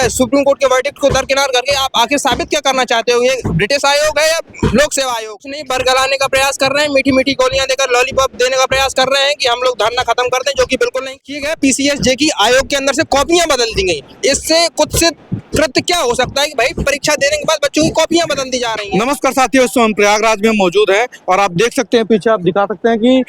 है supreme court के verdict को दरकिनार करके आप आखिर साबित क्या करना चाहते हो? ये ब्रिटिश आयोग है या लोक सेवा आयोग? नहीं, बरगलाने का प्रयास कर रहे हैं, मीठी मीठी गोलियां देकर लॉलीपॉप देने का प्रयास कर रहे हैं कि हम लोग धरना खत्म कर दें, जो कि बिल्कुल नहीं। ठीक है, पीसीएस जेईई आयोग के अंदर से कॉपियां बदल दी गई, इससे कुछ से कृत्य क्या हो सकता है कि भाई परीक्षा देने के बाद बच्चों की कॉपियां बदल दी जा रही हैं। नमस्कार साथियों, हम प्रयागराज में मौजूद हैं और आप देख सकते हैं, पीछे आप दिखा सकते हैं कि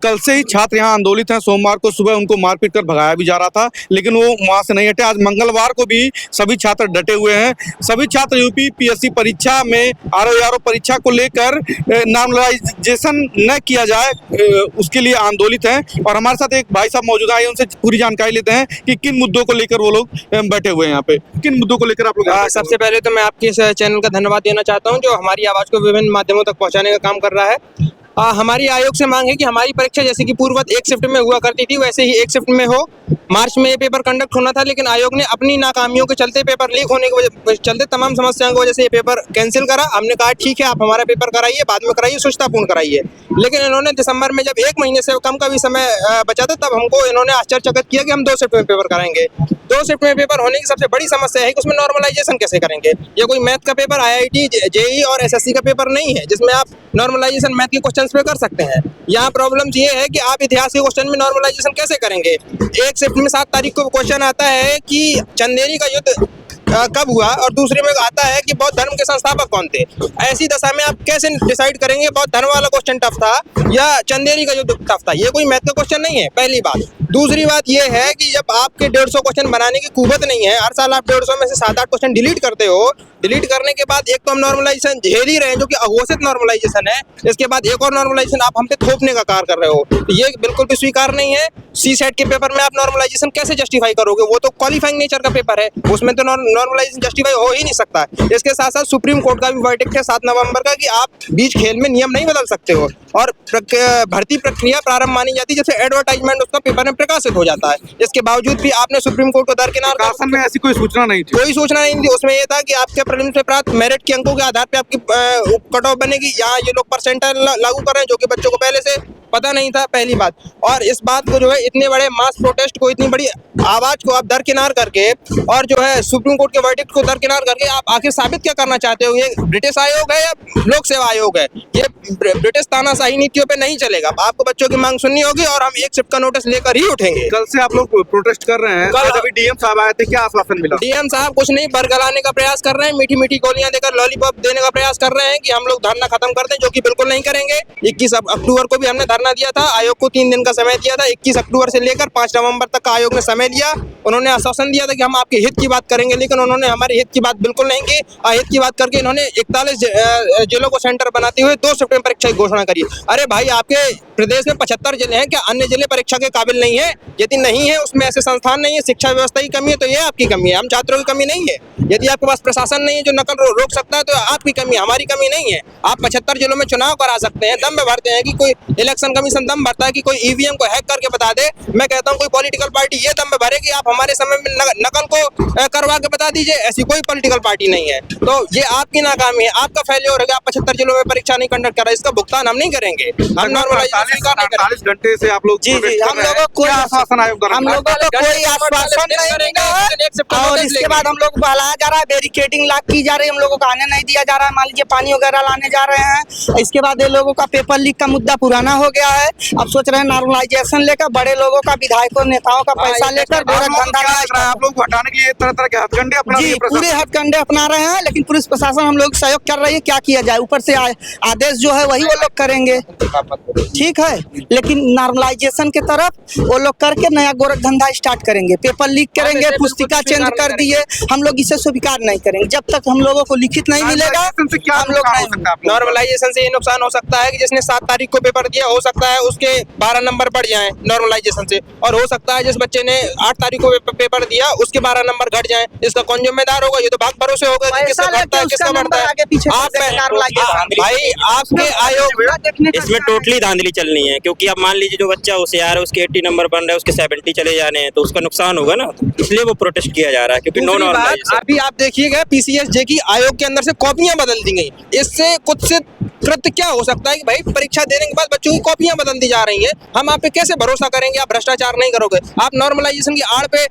कल से ही छात्र यहाँ आंदोलित हैं। सोमवार को सुबह उनको मारपीट कर भगाया भी जा रहा था, लेकिन वो वहां से नहीं हटे। आज मंगलवार को भी सभी छात्र डटे हुए हैं। सभी छात्र यूपीपीएससी परीक्षा में आरओ परीक्षा को लेकर नॉर्मलाइजेशन न किया जाए, उसके लिए आंदोलित हैं। और हमारे साथ एक भाई साहब मौजूद हैं, उनसे पूरी जानकारी लेते हैं कि किन मुद्दों को लेकर वो लोग बैठे हुए हैं यहाँ पे। किन मुद्दों को लेकर आप लोग? सबसे पहले तो मैं आपके इस चैनल का धन्यवाद देना चाहता हूं, जो हमारी आवाज को विभिन्न माध्यमों तक पहुंचाने का काम कर रहा है। हमारी आयोग से मांग है कि हमारी परीक्षा जैसे कि पूर्ववत एक शिफ्ट में हुआ करती थी, वैसे ही एक शिफ्ट में हो। मार्च में ये पेपर कंडक्ट होना था, लेकिन आयोग ने अपनी नाकामियों के चलते, पेपर लीक होने के चलते, तमाम समस्याओं की वजह से ये पेपर कैंसिल करा। हमने कहा ठीक है, आप हमारा पेपर कराइए, बाद में कराइए, स्वच्छतापूर्ण कराइए। लेकिन इन्होंने दिसंबर में, जब 1 महीने से कम का भी समय बचा था, तब हमको इन्होंने आश्चर्यचकित किया कि हम 2 शिफ्ट में पेपर कराएंगे। 2 शिफ्ट में पेपर होने की सबसे बड़ी समस्या है कि उसमें नॉर्मलाइजेशन कैसे करेंगे। ये कोई मैथ का पेपर, IIT जेईई और SSC का पेपर नहीं है जिसमें आप नॉर्मलाइजेशन मैथ के क्वेश्चंस पे कर सकते हैं। यहाँ प्रॉब्लम ये है कि आप इतिहास के क्वेश्चन में नॉर्मलाइजेशन कैसे करेंगे। एक शिफ्ट में 7 तारीख को क्वेश्चन आता है कि चंदेरी का युद्ध कब हुआ, और दूसरे में आता है कि बौद्ध धर्म के संस्थापक कौन थे। ऐसी दशा में आप कैसे डिसाइड करेंगे बौद्ध धर्म वाला क्वेश्चन टफ था या चंदेरी का युद्ध टफ था? ये कोई मैथ का क्वेश्चन नहीं है, पहली बात। दूसरी बात ये है कि जब आपके 150 क्वेश्चन बनाने की कुवत नहीं है, हर साल आप 150 में से 7-8 क्वेश्चन डिलीट करते हो। डिलीट करने के बाद एक तो हम नॉर्मलाइजेशन झेल ही रहे हैं, जो कि अघोषित नॉर्मलाइजेशन है, इसके बाद एक और नॉर्मलाइजेशन आप हम पे थोपने का कार्य कर रहे हो। तो ये बिल्कुल भी स्वीकार नहीं है। CSET के पेपर में आप नॉर्मलाइजेशन कैसे जस्टिफाई करोगे? वो तो क्वालिफाइंग नेचर का पेपर है, उसमें तो नॉर्मलाइजेशन जस्टिफाई हो ही नहीं सकता। इसके साथ साथ सुप्रीम कोर्ट का भी वर्डिक्ट है 7 नवंबर का कि आप बीच खेल में नियम नहीं बदल सकते हो, और भर्ती प्रक्रिया प्रारंभ मानी जाती है जैसे एडवर्टाइजमेंट उसका पेपर में प्रकाशित हो जाता है। इसके बावजूद भी आपने सुप्रीम कोर्ट को दरकिनार कर, में ऐसी कोई सूचना नहीं थी, कोई सूचना नहीं थी। उसमें यह था कि आपके प्रीलिम्स में प्राप्त मेरिट के अंकों के आधार पे आपकी कट ऑफ बनेगी। यहाँ ये लोग परसेंटाइल लागू कर रहे हैं, जो कि बच्चों को पहले से पता नहीं था, पहली बात। और इस बात को जो है, इतने बड़े मास प्रोटेस्ट को, इतनी बड़ी आवाज को आप दरकिनार करके, और जो है सुप्रीम कोर्ट के वर्डिक्ट को दरकिनार करके आप आखिर साबित क्या करना चाहते हो? ये ब्रिटिश आयोग है या लोक सेवा आयोग है? ये ब्रिटिश तानाशाही नीतियों पे नहीं चलेगा। आपको बच्चों की मांग सुननी होगी और हम एक शिफ्ट का नोटिस लेकर ही उठेंगे। कल से आप लोग प्रोटेस्ट कर रहे हैं, कल अभी DM साहब आए थे, क्या आश्वासन मिला? DM साहब कुछ नहीं, बरगलाने का प्रयास कर रहे हैं, मीठी मीठी गोलियां देकर लॉलीपॉप देने का प्रयास कर रहे हैं कि हम लोग धरना खत्म कर दें, जो कि बिल्कुल नहीं करेंगे। 21 अक्टूबर को भी हमने धरना दिया था, आयोग को 3 दिन का समय दिया था। 21 अक्टूबर से लेकर 5 नवंबर तक का आयोग ने समय लिया। उन्होंने आश्वासन दिया था कि हम आपके हित की बात करेंगे, लेकिन उन्होंने हमारे हित की बात बिल्कुल नहीं की। अहित की बात करके इन्होंने 41 जिलों को सेंटर बनाते हुए 2 शिफ्ट में परीक्षा की घोषणा करी। अरे भाई, आपके प्रदेश में 75 जिले हैं, क्या अन्य जिले परीक्षा के काबिल नहीं है? यदि नहीं है, उसमें ऐसे संस्थान नहीं है, शिक्षा व्यवस्था की कमी है, तो ये आपकी कमी है। हम छात्रों की कमी नहीं है। यदि आपके पास प्रशासन नहीं है जो नकल रोक सकता है, तो आपकी कमी, हमारी कमी नहीं है। आप 75 जिलों में चुनाव करा सकते हैं, दम में भरते हैं कि कोई इलेक्शन कमीशन दम भरता है कि कोई EVM को हैक करके बता दे। मैं कहता हूं कोई पॉलिटिकल पार्टी ये दम में भरे कि आप हमारे समय में नकल को करवा के बता दीजिए। ऐसी कोई पॉलिटिकल पार्टी नहीं है। तो ये आपकी नाकामी है, आपका फेल्योर है कि आप 75 जिलों में परीक्षा नहीं कंडक्ट कर रहे। इसका भुगतान हम नहीं करेंगे। हम नॉर्मलाइजेशन 48 घंटे से आप लोग जी हम लोगों को कोई आश्वासन नहीं मिला है। और इसके बाद हम लोग को बुलाया जा रहा है, बैरिकेडिंग लॉक की जा रही है, हम लोगों को आने नहीं दिया जा रहा है। मान लीजिए पानी वगैरह लाने जा रहे हैं। इसके बाद ये लोगों का पेपर लीक का मुद्दा पुराना हो गया है। अब सोच रहे हैं नॉर्मलाइजेशन लेकर, बड़े लोगों का, विधायकों, नेताओं का पैसा लेकर आप लोग हटाने के लिए तरह तरह के हथकंडे अपना जी पूरे हथकंडे अपना रहे हैं। लेकिन पुलिस प्रशासन हम लोग सहयोग कर रही है, क्या किया जाए। ऊपर से आदेश जो है वही वो लोग करेंगे, ठीक है। लेकिन नॉर्मलाइजेशन के तरफ वो लोग करके नया गोरख धंधा स्टार्ट करेंगे, पेपर लीक करेंगे, पुस्तिका चेंज कर दिए। हम लोग इसे स्वीकार नहीं करेंगे जब तक हम लोगों को लिखित नहीं मिलेगा। हम लोग नॉर्मलाइजेशन से ये नुकसान हो सकता है कि जिसने 7 तारीख को पेपर दिया, हो सकता है उसके 12 नंबर बढ़ जाएं नॉर्मलाइजेशन से, और हो सकता है जिस बच्चे ने 8 तारीख को पेपर दिया उसके 12 नंबर घट जाएं। इसका कौन जिम्मेदार होगा? ये तो भाग भरोसे होगा कि किसका घटता है, किसका बढ़ता है। भाई आपके आयोग इसमें टोटली धांधली चलनी है, क्योंकि अब मान लीजिए जो बच्चा होशियार है उसके 80 नंबर बन रहे हैं, उसके 70 चले जाने हैं, तो उसका नुकसान होगा ना। इसलिए वो प्रोटेस्ट किया जा रहा है, क्योंकि नो नॉर्मलाइजेशन। अभी आप देखिएगा, PCS जेईई आयोग के अंदर से कॉपियां बदल दी गई, इससे कुछ से कृत्य क्या हो सकता है कि भाई परीक्षा देने के बाद बच्चों की कॉपियां बदल दी जा रही हैं। हम आप पे कैसे भरोसा करेंगे? आप भ्रष्टाचार नहीं करोगे, आप नॉर्मलाइजेशन की आड़ पे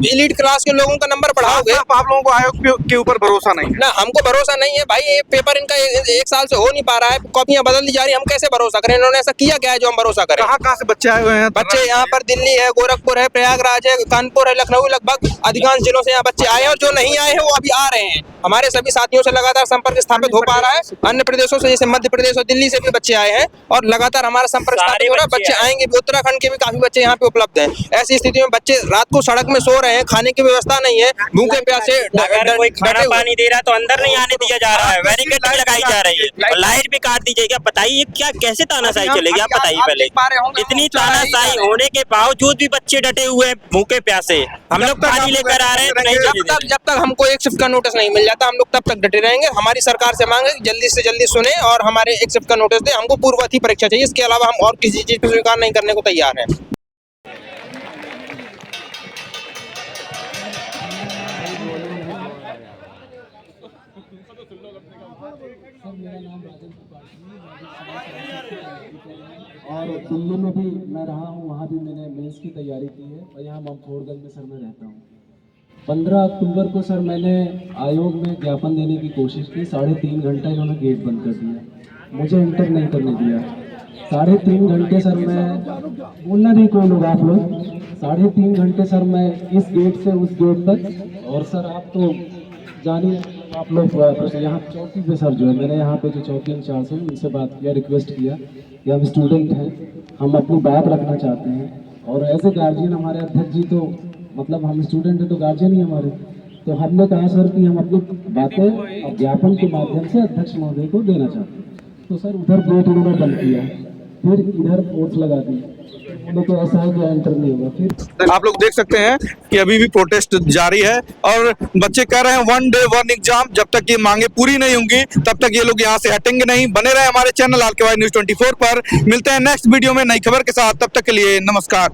एलीट क्लास के लोगों का नंबर बढ़ाओगे। आप लोगों को आयोग के ऊपर भरोसा नहीं है? ना, हमको भरोसा नहीं है भाई। ये पेपर इनका एक साल से हो नहीं पा रहा है, कॉपियां बदल दी जा रही है, हम कैसे भरोसा करें? इन्होंने ऐसा किया क्या है जो हम भरोसा करें? कहाँ से बच्चे आए हुए हैं? बच्चे यहाँ पर दिल्ली है, गोरखपुर है, प्रयागराज है, कानपुर है, लखनऊ, लगभग अधिकांश जिलों से यहाँ बच्चे आए हैं, और जो नहीं आए हैं वो अभी आ रहे हैं। हमारे सभी साथियों से लगातार संपर्क स्थापित हो पा रहा है। अन्य प्रदेशों से जैसे मध्य प्रदेश और दिल्ली से भी बच्चे आए हैं और लगातार हमारा संपर्क स्थापित हो रहा है। बच्चे आएंगे भी, उत्तराखंड के भी काफी बच्चे यहाँ पे उपलब्ध हैं। ऐसी स्थिति में बच्चे रात को सड़क में सो रहे हैं, खाने की व्यवस्था नहीं है, भूखे प्यासे अगर कोई खाना पानी दे रहा है तो अंदर नहीं आने दिया जा रहा है, बैरिकेड भी लगाई जा रही है, लाइट भी काट दी जाएगी। बताइए क्या कैसे तानाशाही चलेगी? आप बताइए पहले। इतनी तानाशाही होने के बावजूद भी बच्चे डटे हुए हैं, भूखे प्यासे। हम लोग पानी लेकर आ रहे हैं, नहीं जब तक हमको एक शिफ्ट का नोटिस नहीं मिल जाता हम लोग तब तक डटे रहेंगे। हमारी सरकार से मांग है कि जल्दी से जल्दी सुने और हमारे एक शिफ्ट का नोटिस दे। हमको पूर्ववत ही परीक्षा चाहिए, इसके अलावा हम और किसी चीज को स्वीकार नहीं करने को तैयार हैं। और दिल्ली में भी मैं रहा हूँ, वहाँ भी मैंने मेंस की तैयारी की है और यहाँ ममफोड़गंज में सर मैं रहता हूँ। 15 अक्टूबर को सर मैंने आयोग में ज्ञापन देने की कोशिश की, 3.5 घंटा इन्होंने गेट बंद कर दिया, मुझे इंटर नहीं करने दिया। 3.5 घंटे सर मैं बोलना नहीं कोई लोग आप लोग 3.5 घंटे सर मैं इस गेट से उस गेट तक। और सर आप तो जानिए आप लोग यहाँ चौकी पे सर जो है मैंने यहाँ पे जो चौकी इंचार्ज हैं उनसे बात किया, रिक्वेस्ट किया कि हम स्टूडेंट हैं, हम अपनी बात रखना चाहते हैं और एज ए गार्जियन हमारे अध्यक्ष जी तो मतलब हम स्टूडेंट हैं तो गार्जियन ही हमारे, तो हमने कहा सर कि हम अपनी बातें ज्ञापन के माध्यम से अध्यक्ष महोदय को देना चाहते हैं। तो सर उधर गेट उन्होंने बंद किया, फिर इधर फोर्स लगा दी, तो ऐसा है कि एंटर नहीं होगा। फिर आप लोग देख सकते हैं कि अभी भी प्रोटेस्ट जारी है और बच्चे कह रहे हैं 1 डे 1 एग्जाम। जब तक ये मांगे पूरी नहीं होंगी तब तक ये लोग यहाँ से हटेंगे नहीं। बने रहे हमारे चैनल RKY News 24 पर। मिलते हैं नेक्स्ट वीडियो में नई खबर के साथ, तब तक के लिए नमस्कार।